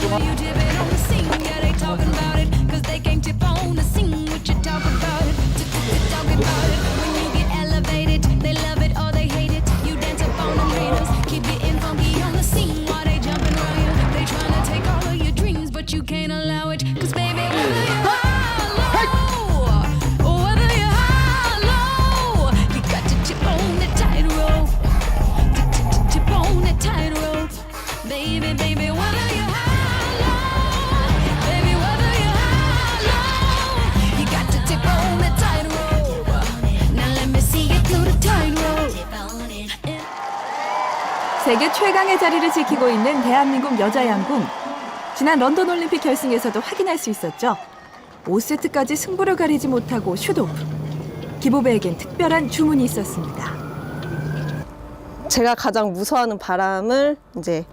동안 You can't allow it, 'cause baby, whether you're high or whether you're high low, you got to tip on that tightrope, tip on that tightrope, baby, baby, whether you're high low, baby, whether you're high low, you got to tip on that tightrope. Now let me see you do the tightrope. 세계 최강의 자리를 지키고 있는 대한민국 여자 양궁. 지난 런던 올림픽 결승에서도 확인할 수 있었죠. 5세트까지 승부를 가리지 못하고 슛오프. 기보배에겐 특별한 주문이 있었습니다. 제가 가장 무서워하는 바람을 이제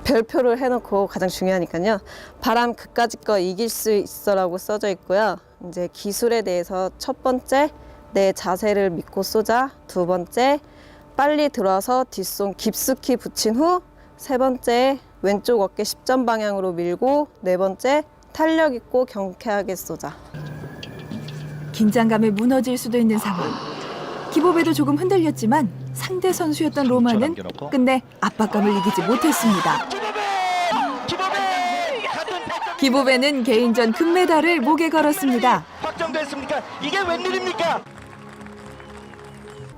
별표를 해놓고 가장 중요하니까요. 바람 그까짓 거 이길 수 있어라고 써져 있고요. 이제 기술에 대해서 첫 번째, 내 자세를 믿고 쏘자. 두 번째, 빨리 들어와서 뒷손 깊숙이 붙인 후. 세 번째, 왼쪽 어깨 10점 방향으로 밀고. 네 번째, 탄력 있고 경쾌하게 쏘자. 긴장감에 무너질 수도 있는 상황. 기보배도 조금 흔들렸지만 상대 선수였던 로마는 끝내 압박감을 이기지 못했습니다. 기보배는 개인전 금메달을 목에 걸었습니다. 확정됐습니까? 이게 웬일입니까?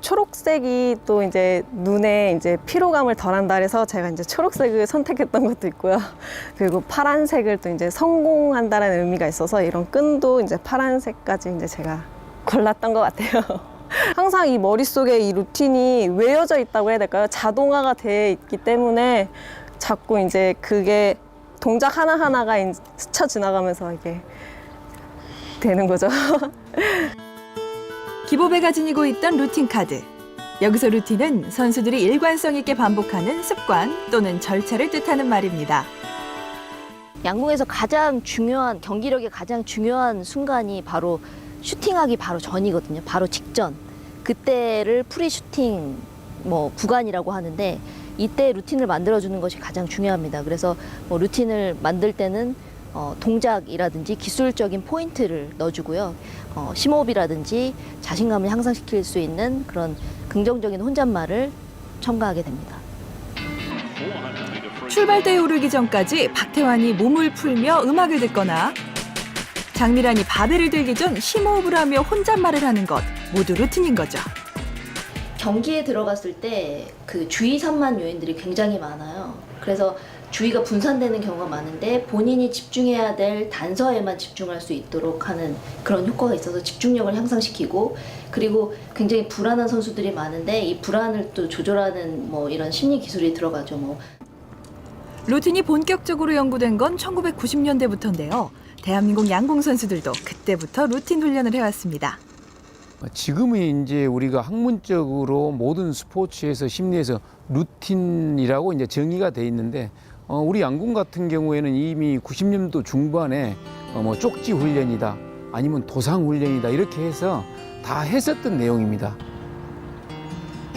초록색이 또 이제 눈에 이제 피로감을 덜한다 해서 제가 이제 초록색을 선택했던 것도 있고요. 그리고 파란색을 또 이제 성공한다는 의미가 있어서 이런 끈도 이제 파란색까지 이제 제가 골랐던 것 같아요. 항상 이 머릿속에 이 루틴이 외워져 있다고 해야 될까요? 자동화가 돼 있기 때문에 자꾸 이제 그게 동작 하나하나가 스쳐 지나가면서 이게 되는 거죠. 기보배가 지니고 있던 루틴 카드. 여기서 루틴은 선수들이 일관성 있게 반복하는 습관 또는 절차를 뜻하는 말입니다. 양궁에서 가장 중요한, 경기력의 가장 중요한 순간이 바로 슈팅하기 바로 전이거든요. 바로 직전. 그때를 프리 슈팅 구간이라고 하는데 이때 루틴을 만들어주는 것이 가장 중요합니다. 그래서 루틴을 만들 때는 동작이라든지 기술적인 포인트를 넣어주고요. 심호흡이라든지 자신감을 향상시킬 수 있는 그런 긍정적인 혼잣말을 첨가하게 됩니다. 출발대에 오르기 전까지 박태환이 몸을 풀며 음악을 듣거나 장미란이 바벨을 들기 전 심호흡을 하며 혼잣말을 하는 것 모두 루틴인 거죠. 경기에 들어갔을 때 그 주의 산만 요인들이 굉장히 많아요. 그래서 주의가 분산되는 경우가 많은데 본인이 집중해야 될 단서에만 집중할 수 있도록 하는 그런 효과가 있어서 집중력을 향상시키고, 그리고 굉장히 불안한 선수들이 많은데 이 불안을 또 조절하는 이런 심리 기술이 들어가죠. 루틴이 본격적으로 연구된 건 1990년대부터인데요. 대한민국 양궁 선수들도 그때부터 루틴 훈련을 해왔습니다. 지금은 이제 우리가 학문적으로 모든 스포츠에서 심리에서 루틴이라고 이제 정의가 돼 있는데 우리 양궁 같은 경우에는 이미 90년도 중반에 쪽지 훈련이다 아니면 도상 훈련이다 이렇게 해서 다 했었던 내용입니다.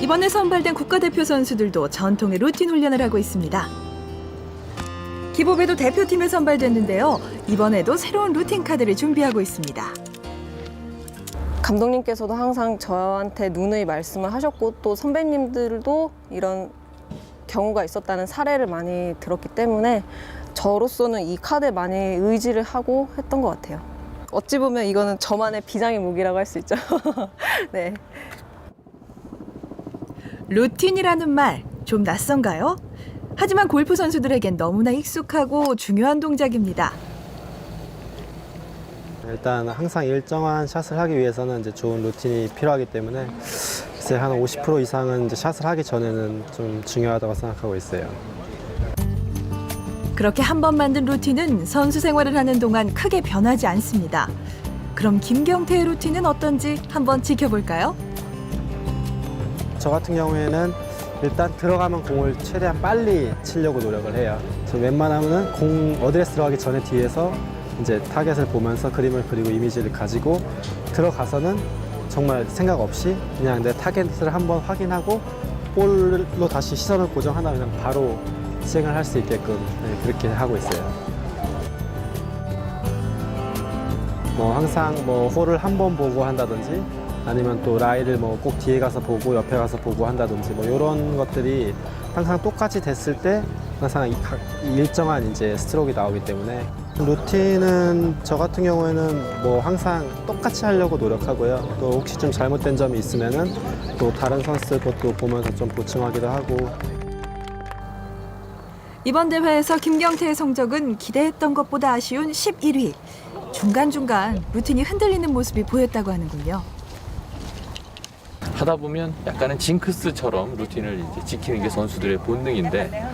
이번에 선발된 국가대표 선수들도 전통의 루틴 훈련을 하고 있습니다. 기보배도 대표팀에 선발됐는데요. 이번에도 새로운 루틴 카드를 준비하고 있습니다. 감독님께서도 항상 저한테 누누이 말씀을 하셨고 또 선배님들도 이런 경우가 있었다는 사례를 많이 들었기 때문에 저로서는 이 카드에 많이 의지를 하고 했던 것 같아요. 어찌 보면 이거는 저만의 비장의 무기라고 할 수 있죠. 네. 루틴이라는 말 좀 낯선가요? 하지만 골프 선수들에겐 너무나 익숙하고 중요한 동작입니다. 일단 항상 일정한 샷을 하기 위해서는 이제 좋은 루틴이 필요하기 때문에 글쎄 한 50% 이상은 이제 샷을 하기 전에는 좀 중요하다고 생각하고 있어요. 그렇게 한 번 만든 루틴은 선수 생활을 하는 동안 크게 변하지 않습니다. 그럼 김경태의 루틴은 어떤지 한번 지켜볼까요? 저 같은 경우에는 일단 들어가면 공을 최대한 빨리 치려고 노력을 해요. 저 웬만하면은 공 어드레스 들어가기 전에 뒤에서 이제 타겟을 보면서 그림을 그리고 이미지를 가지고 들어가서는 정말 생각 없이 그냥 내 타겟을 한번 확인하고 볼로 다시 시선을 고정하다 그냥 바로 시행을 할 수 있게끔 그렇게 하고 있어요. 뭐 항상 뭐 홀을 한 번 보고 한다든지 아니면 또 라이를 뭐 꼭 뒤에 가서 보고 옆에 가서 보고 한다든지 뭐 이런 것들이 항상 똑같이 됐을 때 항상 일정한 이제 스트로크가 나오기 때문에 루틴은 저 같은 경우에는 뭐 항상 똑같이 하려고 노력하고요. 또 혹시 좀 잘못된 점이 있으면은 또 다른 선수들 것도 보면서 좀 보충하기도 하고. 이번 대회에서 김경태의 성적은 기대했던 것보다 아쉬운 11위. 중간중간 루틴이 흔들리는 모습이 보였다고 하는군요. 하다 보면 약간은 징크스처럼 루틴을 이제 지키는 게 선수들의 본능인데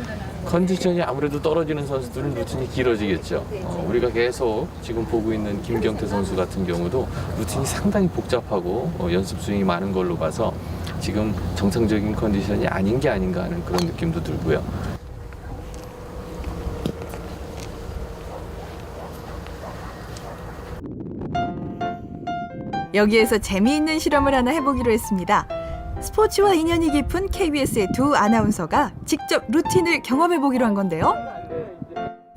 컨디션이 아무래도 떨어지는 선수들은 루틴이 길어지겠죠. 우리가 계속 지금 보고 있는 김경태 선수 같은 경우도 루틴이 상당히 복잡하고 연습 스윙이 많은 걸로 봐서 지금 정상적인 컨디션이 아닌 게 아닌가 하는 그런 느낌도 들고요. 여기에서 재미있는 실험을 하나 해보기로 했습니다. 스포츠와 인연이 깊은 KBS의 두 아나운서가 직접 루틴을 경험해보기로 한 건데요.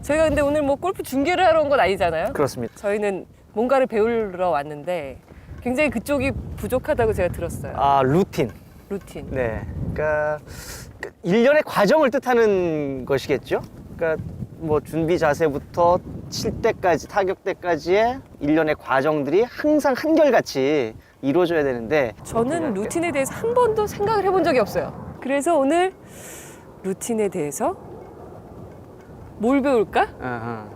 저희가 근데 오늘 뭐 골프 중계를 하러 온 건 아니잖아요. 그렇습니다. 저희는 뭔가를 배우러 왔는데 굉장히 그쪽이 부족하다고 제가 들었어요. 아, 루틴. 루틴. 네. 그러니까 일련의 과정을 뜻하는 것이겠죠. 그러니까 뭐 준비 자세부터 칠 때까지 타격 때까지의 일련의 과정들이 항상 한결같이 이루어져야 되는데 저는 루틴에 대해서 한 번도 생각을 해본 적이 없어요. 그래서 오늘 루틴에 대해서 뭘 배울까?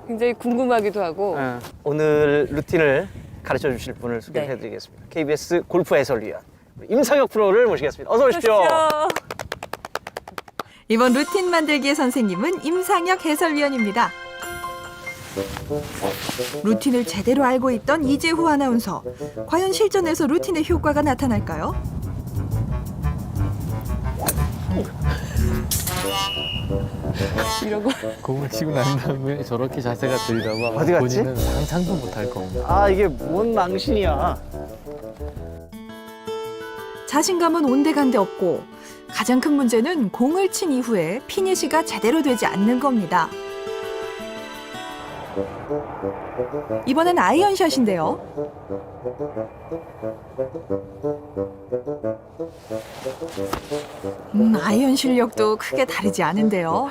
굉장히 궁금하기도 하고. 오늘 루틴을 가르쳐 주실 분을 소개해 드리겠습니다. KBS 골프 해설위원 임상혁 프로를 모시겠습니다. 어서 오십시오. 이번 루틴 만들기의 선생님은 임상혁 해설위원입니다. 루틴을 제대로 알고 있던 이재후 아나운서. 과연 실전에서 루틴의 효과가 나타날까요? 이러고 공을 치고 난 다음에 저렇게 자세가 들리라고 아마 어디 갔지? 본인은 상상도 못할 겁니다. 아, 이게 뭔 망신이야. 자신감은 온데간데 없고 가장 큰 문제는 공을 친 이후에 피니시가 제대로 되지 않는 겁니다. 이번엔 아이언샷인데요. 아이언 실력도 크게 다르지 않은데요.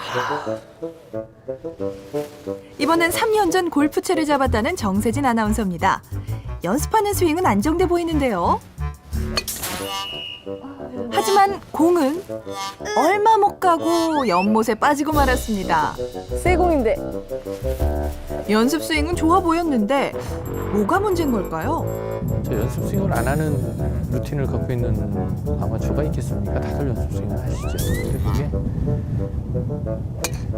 이번엔 3년 전 골프채를 잡았다는 정세진 아나운서입니다. 연습하는 스윙은 안정돼 보이는데요. 하지만 공은 얼마 못 가고 연못에 빠지고 말았습니다. 새 공인데 연습 스윙은 좋아 보였는데 뭐가 문제인 걸까요? 저 연습 스윙을 안 하는 루틴을 갖고 있는 아마추어가 있겠습니까? 다들 연습 스윙을 하시죠. 근데 그게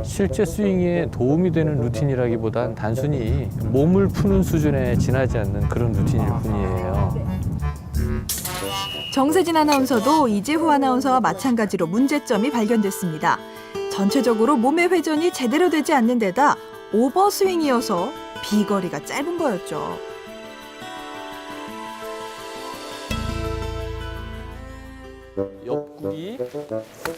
실제 스윙에 도움이 되는 루틴이라기보단 단순히 몸을 푸는 수준에 지나지 않는 그런 루틴일 뿐이에요. 정세진 아나운서도 이재후 아나운서와 마찬가지로 문제점이 발견됐습니다. 전체적으로 몸의 회전이 제대로 되지 않는 데다 오버스윙이어서 비거리가 짧은 거였죠. 옆구리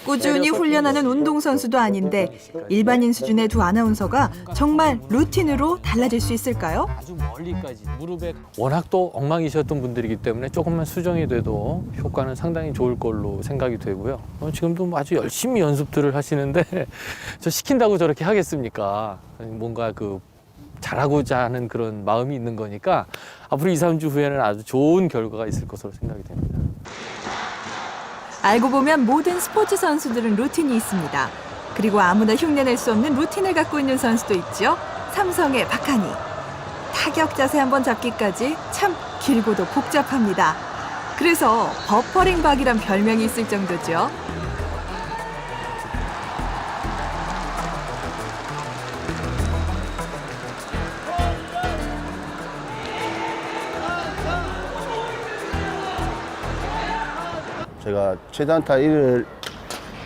꾸준히 훈련하는 운동선수도 아닌데 일반인 수준의 두 아나운서가 정말 루틴으로 달라질 수 있을까요? 아주 멀리까지 무릎에 워낙 또 엉망이셨던 분들이기 때문에 조금만 수정이 돼도 효과는 상당히 좋을 걸로 생각이 되고요. 지금도 뭐 아주 열심히 연습들을 하시는데 저 시킨다고 저렇게 하겠습니까? 뭔가 그 잘하고자 하는 그런 마음이 있는 거니까 앞으로 2, 3주 후에는 아주 좋은 결과가 있을 것으로 생각이 됩니다. 알고 보면 모든 스포츠 선수들은 루틴이 있습니다. 그리고 아무나 흉내낼 수 없는 루틴을 갖고 있는 선수도 있죠. 삼성의 박하니. 타격 자세 한번 잡기까지 참 길고도 복잡합니다. 그래서 버퍼링 박이란 별명이 있을 정도죠. 제가 최단타 1을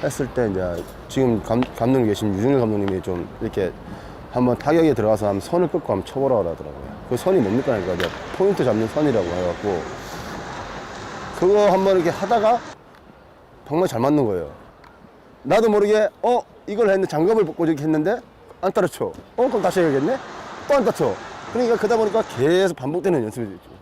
했을 때 이제 지금 감독님 계신 유중일 감독님이 좀 이렇게 한번 타격에 들어가서 한번 선을 끊고 한번 쳐보라고 하더라고요. 그 선이 뭡니까? 그러니까 이제 포인트 잡는 선이라고 해갖고 그거 한번 이렇게 하다가 정말 잘 맞는 거예요. 나도 모르게 이걸 했는데 장갑을 벗고 이렇게 했는데 안 따라쳐. 그럼 다시 해야겠네? 또 안 따라쳐. 그러니까 그러다 보니까 계속 반복되는 연습이 되죠.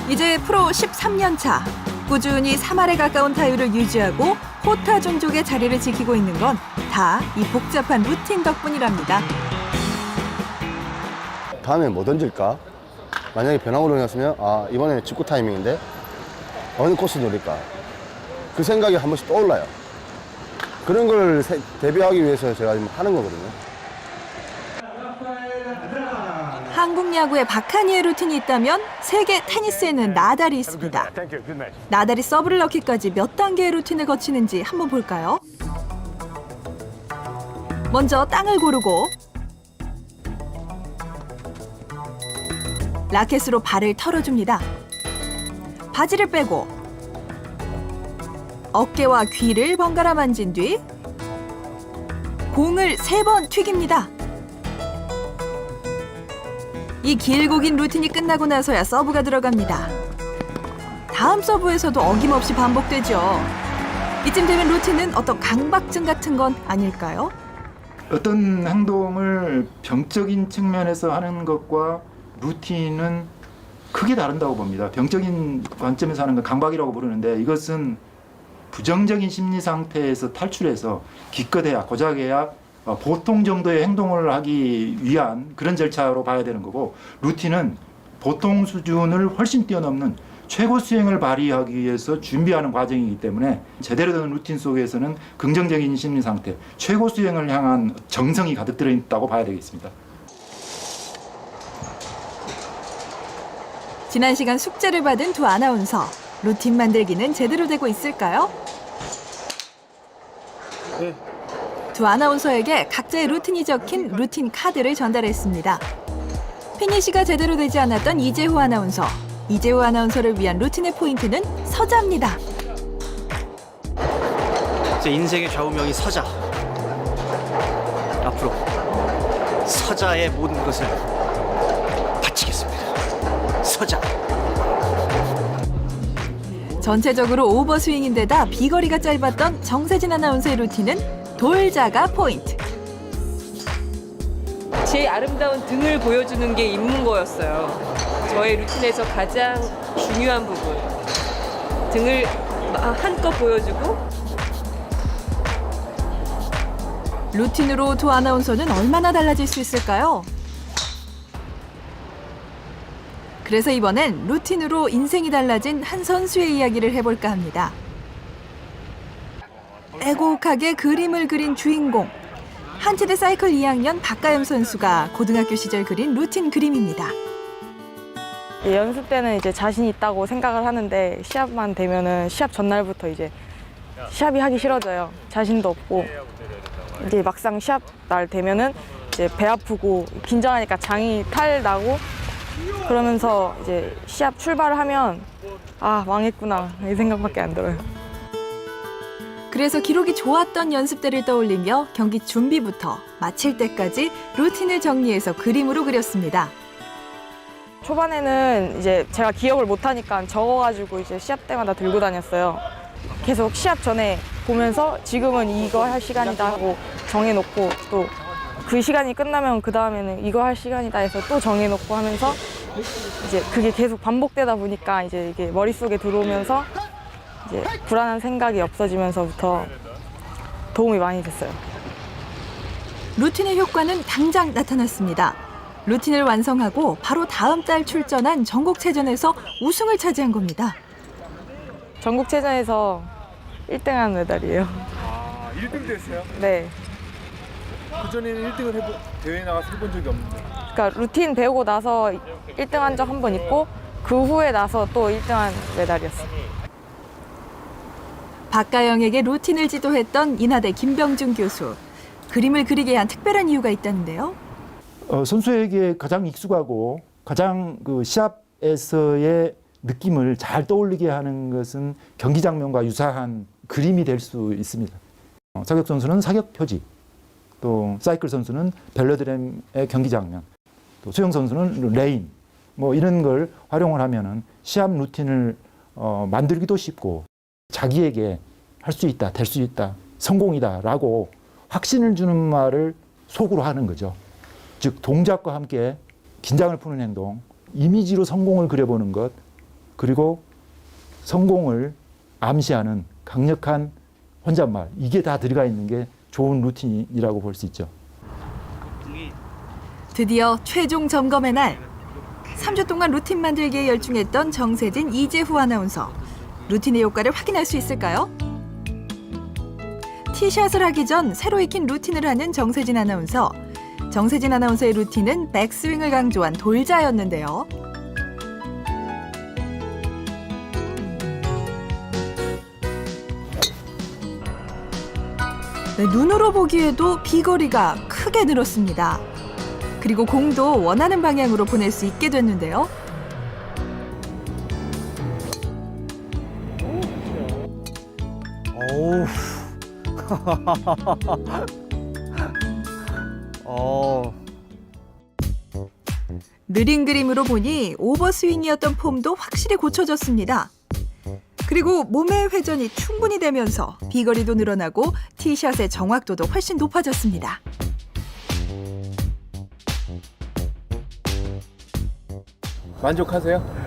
이제 프로 13년 차. 꾸준히 3할에 가까운 타율을 유지하고 호타 종족의 자리를 지키고 있는 건 다 이 복잡한 루틴 덕분이랍니다. 다음에 뭐 던질까? 만약에 변화구를 넣었으면 아 이번에는 직구 타이밍인데 어느 코스 노릴까? 그 생각이 한 번씩 떠올라요. 그런 걸 대비하기 위해서 제가 지금 하는 거거든요. 한국 야구에 박하니의 루틴이 있다면 세계 테니스에는 나달이 있습니다. 나달이 서브를 넣기까지 몇 단계의 루틴을 거치는지 한번 볼까요? 먼저 땅을 고르고 라켓으로 발을 털어줍니다. 바지를 빼고 어깨와 귀를 번갈아 만진 뒤 공을 3번 튀깁니다. 이 길고 긴 루틴이 끝나고 나서야 서브가 들어갑니다. 다음 서브에서도 어김없이 반복되죠. 이쯤 되면 루틴은 어떤 강박증 같은 건 아닐까요? 어떤 행동을 병적인 측면에서 하는 것과 루틴은 크게 다른다고 봅니다. 병적인 관점에서 하는 건 강박이라고 부르는데 이것은 부정적인 심리 상태에서 탈출해서 기껏해야 고작해야 보통 정도의 행동을 하기 위한 그런 절차로 봐야 되는 거고, 루틴은 보통 수준을 훨씬 뛰어넘는 최고 수행을 발휘하기 위해서 준비하는 과정이기 때문에 제대로 된 루틴 속에서는 긍정적인 심리 상태, 최고 수행을 향한 정성이 가득 들어있다고 봐야 되겠습니다. 지난 시간 숙제를 받은 두 아나운서. 루틴 만들기는 제대로 되고 있을까요? 네. 두 아나운서에게 각자의 루틴이 적힌 루틴 카드를 전달했습니다. 피니시가 제대로 되지 않았던 이재후 아나운서. 이재후 아나운서를 위한 루틴의 포인트는 서자입니다. 제 인생의 좌우명이 서자. 앞으로 서자의 모든 것을 바치겠습니다. 서자. 전체적으로 오버스윙인데다 비거리가 짧았던 정세진 아나운서의 루틴은 돌자가 포인트. 제 아름다운 등을 보여주는 게 입문거였어요. 저의 루틴에서 가장 중요한 부분. 등을 한껏 보여주고. 루틴으로 두 아나운서는 얼마나 달라질 수 있을까요? 그래서 이번엔 루틴으로 인생이 달라진 한 선수의 이야기를 해볼까 합니다. 애곡하게 그림을 그린 주인공. 한치대 사이클 2학년 박가영 선수가 고등학교 시절 그린 루틴 그림입니다. 연습 때는 이제 자신 있다고 생각을 하는데 시합만 되면은 시합 전날부터 이제 시합이 하기 싫어져요. 자신도 없고 이제 막상 시합 날 되면은 이제 배 아프고 긴장하니까 장이 탈 나고 그러면서 이제 시합 출발을 하면 아 망했구나 이 생각밖에 안 들어요. 그래서 기록이 좋았던 연습 때를 떠올리며 경기 준비부터 마칠 때까지 루틴을 정리해서 그림으로 그렸습니다. 초반에는 이제 제가 기억을 못하니까 적어가지고 이제 시합 때마다 들고 다녔어요. 계속 시합 전에 보면서 지금은 이거 할 시간이다 하고 정해놓고 또 그 시간이 끝나면 그 다음에는 이거 할 시간이다 해서 또 정해놓고 하면서 이제 그게 계속 반복되다 보니까 이제 이게 머릿속에 들어오면서 이제 불안한 생각이 없어지면서부터 도움이 많이 됐어요. 루틴의 효과는 당장 나타났습니다. 루틴을 완성하고 바로 다음 달 출전한 전국체전에서 우승을 차지한 겁니다. 전국체전에서 1등한 메달이에요. 아, 1등 됐어요? 네. 그전에는 1등을 대회에 나가서 해본 적이 없는데. 그러니까 루틴 배우고 나서 1등한 적 한 번 있고 그 후에 나서 또 1등한 메달이었어요. 박가영에게 루틴을 지도했던 인하대 김병준 교수. 그림을 그리게 한 특별한 이유가 있다는데요. 선수에게 가장 익숙하고 가장 그 시합에서의 느낌을 잘 떠올리게 하는 것은 경기 장면과 유사한 그림이 될 수 있습니다. 사격 선수는 사격 표지, 또 사이클 선수는 벨로드램의 경기 장면, 또 수영 선수는 레인, 뭐 이런 걸 활용을 하면은 시합 루틴을 만들기도 쉽고 자기에게 할 수 있다, 될 수 있다, 성공이다라고 확신을 주는 말을 속으로 하는 거죠. 즉 동작과 함께 긴장을 푸는 행동, 이미지로 성공을 그려보는 것, 그리고 성공을 암시하는 강력한 혼잣말, 이게 다 들어가 있는 게 좋은 루틴이라고 볼 수 있죠. 드디어 최종 점검의 날. 3주 동안 루틴 만들기에 열중했던 정세진, 이재후 아나운서. 루틴의 효과를 확인할 수 있을까요? 티샷을 하기 전 새로 익힌 루틴을 하는 정세진 아나운서. 정세진 아나운서의 루틴은 백스윙을 강조한 돌자였는데요. 네, 눈으로 보기에도 비거리가 크게 늘었습니다. 그리고 공도 원하는 방향으로 보낼 수 있게 됐는데요. 어우. 느린 그림으로 보니 오버스윙이었던 폼도 확실히 고쳐졌습니다. 그리고 몸의 회전이 충분히 되면서 비거리도 늘어나고 티샷의 정확도도 훨씬 높아졌습니다. 만족하세요?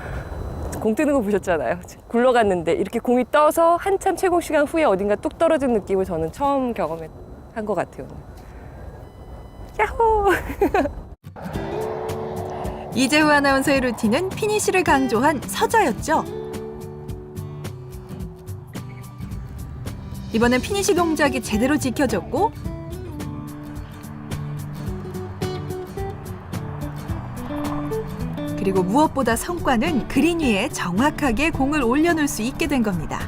공 뜨는 거 보셨잖아요. 굴러갔는데 이렇게 공이 떠서 한참 채공 시간 후에 어딘가 뚝 떨어진 느낌을 저는 처음 경험한 것 같아요. 야호! 이재후 아나운서의 루틴은 피니시를 강조한 서자였죠. 이번엔 피니시 동작이 제대로 지켜졌고 그리고 무엇보다 성과는 그린 위에 정확하게 공을 올려놓을 수 있게 된 겁니다.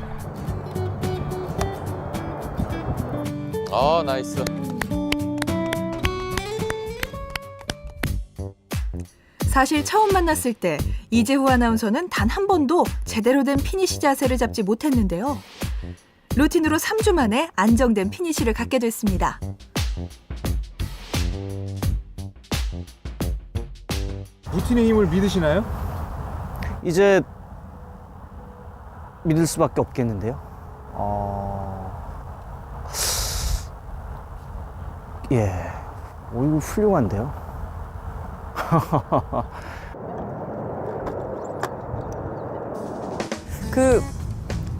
나이스. 사실 처음 만났을 때 이재후 아나운서는 단 한 번도 제대로 된 피니시 자세를 잡지 못했는데요. 루틴으로 3주 만에 안정된 피니시를 갖게 됐습니다. 루틴의 힘을 믿으시나요? 이제 믿을 수밖에 없겠는데요. 예, 이거 훌륭한데요. 그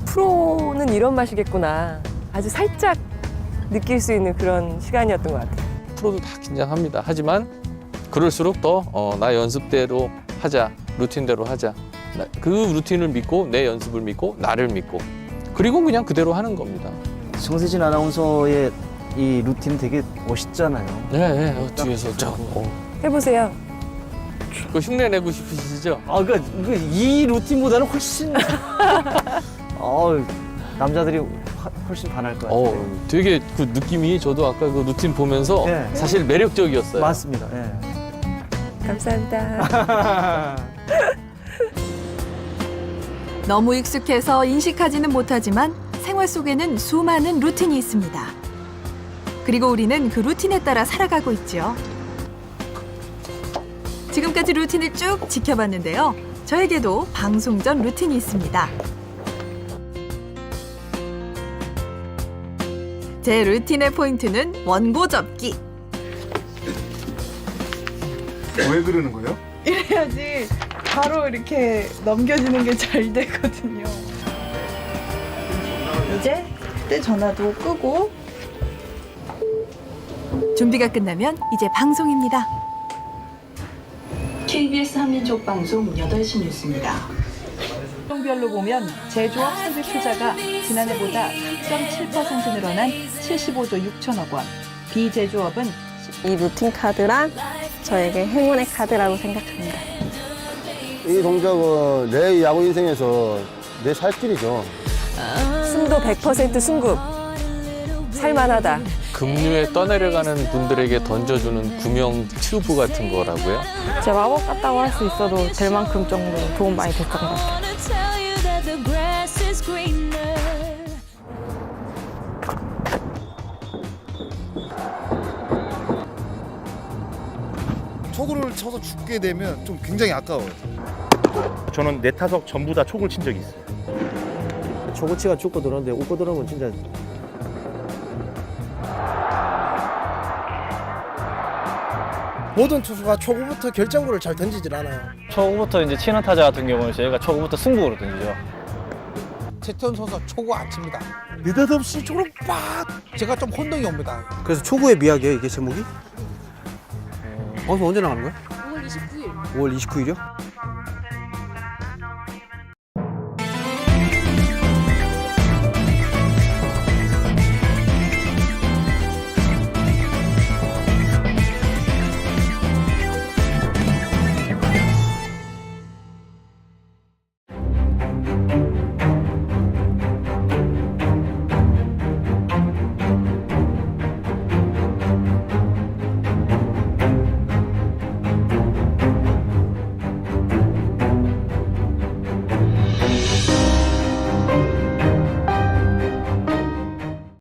프로는 이런 맛이겠구나. 아주 살짝 느낄 수 있는 그런 시간이었던 것 같아요. 프로도 다 긴장합니다. 하지만 그럴수록 더 나 연습대로 하자, 루틴대로 하자. 그 루틴을 믿고 내 연습을 믿고 나를 믿고 그리고 그냥 그대로 하는 겁니다. 정세진 아나운서의 이 루틴 되게 멋있잖아요. 네, 뒤에서 해보세요. 그 흉내 내고 싶으시죠? 이 루틴보다는 훨씬 남자들이 훨씬 반할 것 같아요. 되게 그 느낌이 저도 아까 그 루틴 보면서 네. 사실 매력적이었어요. 맞습니다. 예. 감사합니다. 너무 익숙해서 인식하지는 못하지만 생활 속에는 수많은 루틴이 있습니다. 그리고 우리는 그 루틴에 따라 살아가고 있죠. 지금까지 루틴을 쭉 지켜봤는데요. 저에게도 방송 전 루틴이 있습니다. 제 루틴의 포인트는 원고 접기. 왜 그러는 거예요? 이래야지 바로 이렇게 넘겨지는 게 잘 되거든요. 이제 그때 전화도 끄고 준비가 끝나면 이제 방송입니다. KBS 한민족 방송 8시 뉴스입니다. 종별로 보면 제조업 설비 투자가 지난해보다 3.7% 늘어난 75조 6천억 원, 비제조업은 이 루틴 카드란 저에게 행운의 카드라고 생각합니다. 이 동작은 내 야구 인생에서 내 살길이죠. 승도 100% 승급. 살만하다. 급류에 떠내려가는 분들에게 던져주는 구명 튜브 같은 거라고요? 제 마법 같다고 할 수 있어도 될 만큼 정도 도움 많이 됐던 것 같아요. 초구를 쳐서 죽게 되면 좀 굉장히 아까워요. 저는 네 타석 전부 다 초구를 친 적이 있어요. 초구치가 죽고 들어오는데 웃고 들어오면 진짜 모든 투수가 초구부터 결정구를 잘 던지질 않아요. 초구부터 이제 치는 타자 같은 경우는 저희가 초구부터 승부로 던지죠. 최태원 선수가 초구 안 칩니다. 느닷없이 초구를 빡! 제가 좀 혼동이 옵니다. 그래서 초구의 미학이에요 이게 제목이? 언제 나가는 거야? 5월 29일. 5월 29일이요?